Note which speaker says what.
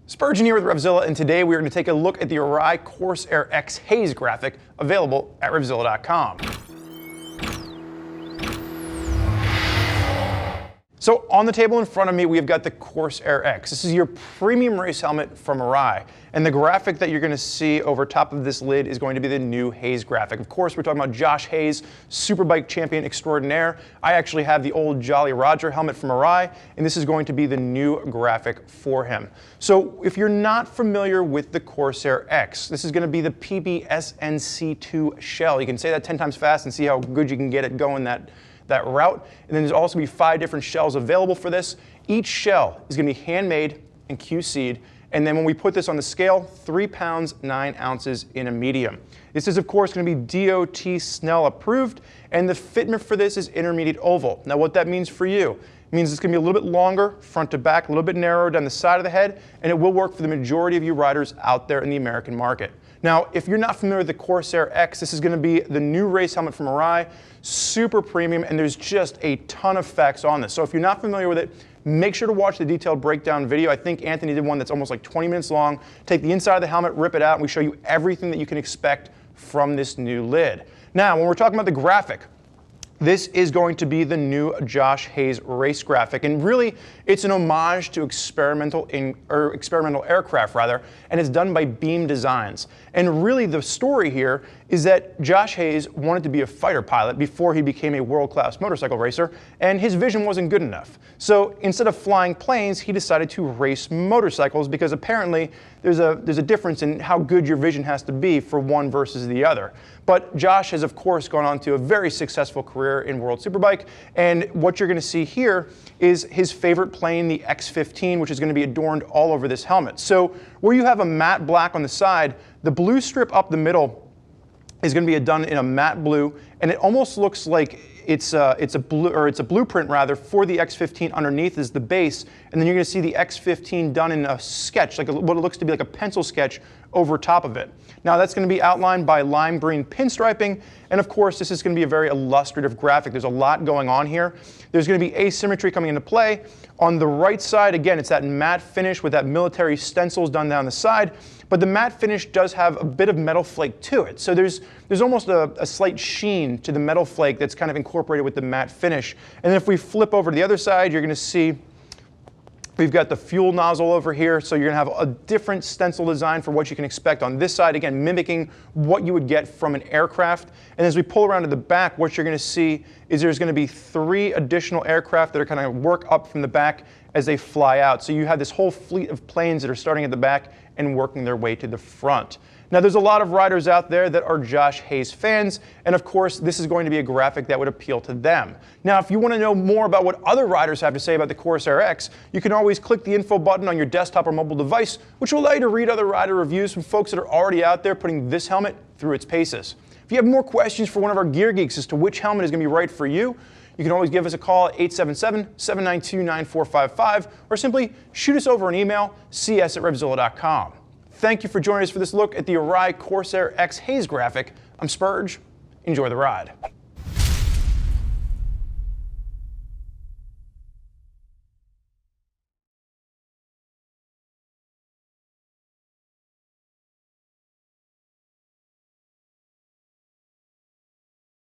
Speaker 1: Spurgeon here with RevZilla, and today we are going to take a look at the Arai Corsair X Hayes graphic available at RevZilla.com. So on the table in front of me, we've got the Corsair X. This is your premium race helmet from Arai. And the graphic that you're going to see over top of this lid is going to be the new Hayes graphic. Of course, we're talking about Josh Hayes, Superbike champion extraordinaire. I actually have the old Jolly Roger helmet from Arai, and this is going to be the new graphic for him. So if you're not familiar with the Corsair X, this is going to be the PBSNC2 shell. You can say that 10 times fast and see how good you can get it going that route. And then there's also be 5 different shells available for this. Each shell is going to be handmade and QC'd. And then when we put this on the scale, 3 pounds, 9 ounces in a medium. This is, of course, going to be DOT Snell approved, and the fitment for this is intermediate oval. Now, what that means for you, it means it's going to be a little bit longer, front to back, a little bit narrower down the side of the head, and it will work for the majority of you riders out there in the American market. Now, if you're not familiar with the Corsair X, this is going to be the new race helmet from Arai, super premium, and there's just a ton of facts on this. So if you're not familiar with it, make sure to watch the detailed breakdown video. I think Anthony did one that's almost like 20 minutes long. Take the inside of the helmet, rip it out, and we show you everything that you can expect from this new lid. Now, when we're talking about the graphic, this is going to be the new Josh Hayes race graphic, and really it's an homage to experimental aircraft rather, and it's done by Beam Designs. And really the story here is that Josh Hayes wanted to be a fighter pilot before he became a world-class motorcycle racer, and his vision wasn't good enough. So instead of flying planes, he decided to race motorcycles because apparently there's a difference in how good your vision has to be for one versus the other. But Josh has, of course, gone on to a very successful career in World Superbike, and what you're going to see here is his favorite plane, the X15, which is going to be adorned all over this helmet. So where you have a matte black on the side, the blue strip up the middle is going to be done in a matte blue, and it almost looks like it's a blueprint rather for the X15 underneath is the base, and then you're going to see the X15 done in a sketch, like what it looks to be like a pencil sketch over top of it. Now that's going to be outlined by lime green pinstriping, and of course this is going to be a very illustrative graphic. There's a lot going on here. There's going to be asymmetry coming into play. On the right side, again, it's that matte finish with that military stencils done down the side, but the matte finish does have a bit of metal flake to it. So there's almost a slight sheen to the metal flake that's kind of incorporated with the matte finish. And then if we flip over to the other side, you're going to see we've got the fuel nozzle over here, so you're going to have a different stencil design for what you can expect on this side, again, mimicking what you would get from an aircraft. And as we pull around to the back, what you're going to see is there's going to be 3 additional aircraft that are kind of work up from the back as they fly out. So you have this whole fleet of planes that are starting at the back and working their way to the front. Now, there's a lot of riders out there that are Josh Hayes fans, and of course, this is going to be a graphic that would appeal to them. Now, if you want to know more about what other riders have to say about the Corsair X, you can always click the info button on your desktop or mobile device, which will allow you to read other rider reviews from folks that are already out there putting this helmet through its paces. If you have more questions for one of our gear geeks as to which helmet is going to be right for you, you can always give us a call at 877-792-9455, or simply shoot us over an email, cs@RevZilla.com. Thank you for joining us for this look at the Arai Corsair X Hayes graphic. I'm Spurge. Enjoy the ride.